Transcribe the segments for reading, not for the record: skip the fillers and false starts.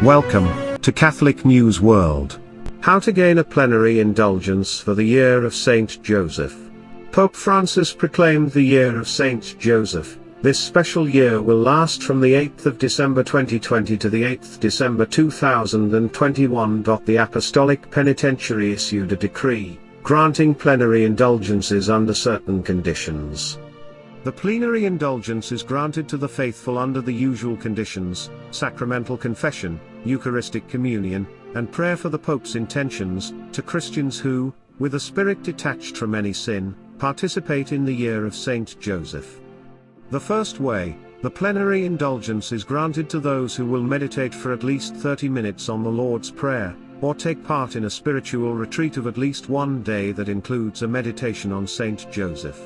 Welcome to Catholic News World. How to gain a plenary indulgence for the year of Saint Joseph. Pope Francis proclaimed the year of Saint Joseph. This special year will last from the 8th of December 2020 to the 8th December 2021. The Apostolic Penitentiary issued a decree, granting plenary indulgences under certain conditions. The plenary indulgence is granted to the faithful under the usual conditions: sacramental confession, Eucharistic communion, and prayer for the Pope's intentions, to Christians who, with a spirit detached from any sin, participate in the year of Saint Joseph. The first way, the plenary indulgence is granted to those who will meditate for at least 30 minutes on the Lord's Prayer, or take part in a spiritual retreat of at least one day that includes a meditation on Saint Joseph.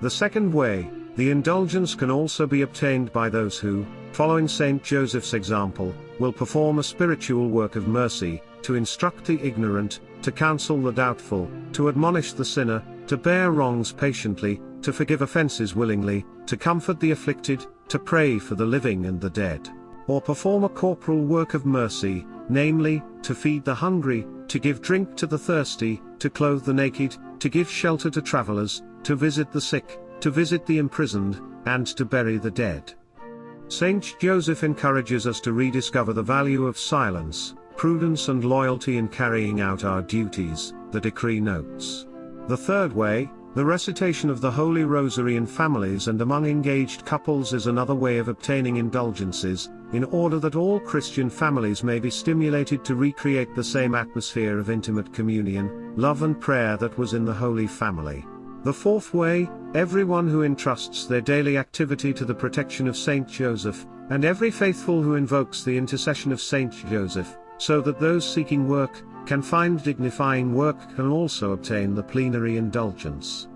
The second way, the indulgence can also be obtained by those who, following Saint Joseph's example, will perform a spiritual work of mercy, to instruct the ignorant, to counsel the doubtful, to admonish the sinner, to bear wrongs patiently, to forgive offenses willingly, to comfort the afflicted, to pray for the living and the dead, or perform a corporal work of mercy, namely, to feed the hungry, to give drink to the thirsty, to clothe the naked, to give shelter to travelers, to visit the sick, to visit the imprisoned, and to bury the dead. Saint Joseph encourages us to rediscover the value of silence, prudence and loyalty in carrying out our duties, the decree notes. The third way, the recitation of the Holy Rosary in families and among engaged couples, is another way of obtaining indulgences, in order that all Christian families may be stimulated to recreate the same atmosphere of intimate communion, love and prayer that was in the Holy Family. The fourth way, everyone who entrusts their daily activity to the protection of Saint Joseph, and every faithful who invokes the intercession of Saint Joseph, so that those seeking work can find dignifying work, can also obtain the plenary indulgence.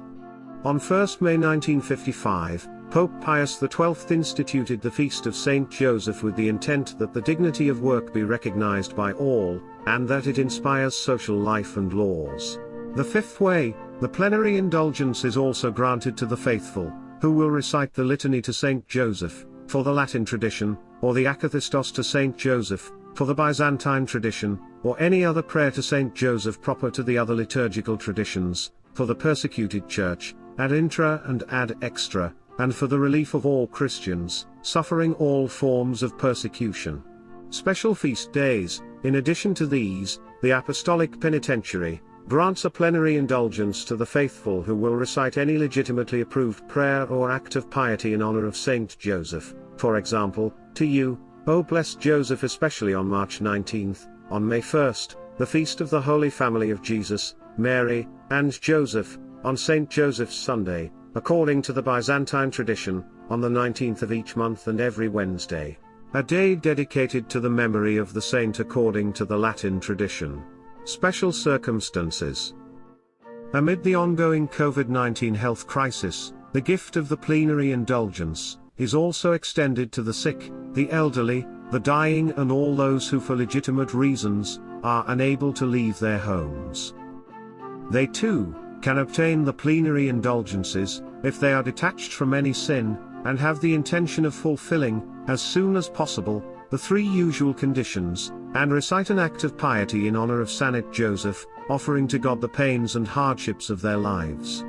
On 1 May 1955, Pope Pius XII instituted the Feast of Saint Joseph with the intent that the dignity of work be recognized by all, and that it inspires social life and laws. The fifth way, the plenary indulgence is also granted to the faithful, who will recite the litany to Saint Joseph, for the Latin tradition, or the Akathistos to Saint Joseph, for the Byzantine tradition, or any other prayer to Saint Joseph proper to the other liturgical traditions, for the persecuted church, ad intra and ad extra, and for the relief of all Christians, suffering all forms of persecution. Special feast days. In addition to these, the Apostolic Penitentiary grants a plenary indulgence to the faithful who will recite any legitimately approved prayer or act of piety in honor of Saint Joseph, for example, to you, O blessed Joseph, especially on March 19th, on May 1st, the feast of the Holy Family of Jesus, Mary, and Joseph, on Saint Joseph's Sunday, according to the Byzantine tradition, on the 19th of each month and every Wednesday, a day dedicated to the memory of the saint according to the Latin tradition. Special circumstances. Amid the ongoing COVID-19 health crisis, the gift of the plenary indulgence is also extended to the sick, the elderly, the dying, and all those who for legitimate reasons are unable to leave their homes. They too can obtain the plenary indulgences, if they are detached from any sin, and have the intention of fulfilling, as soon as possible, the three usual conditions, and recite an act of piety in honor of Saint Joseph, offering to God the pains and hardships of their lives.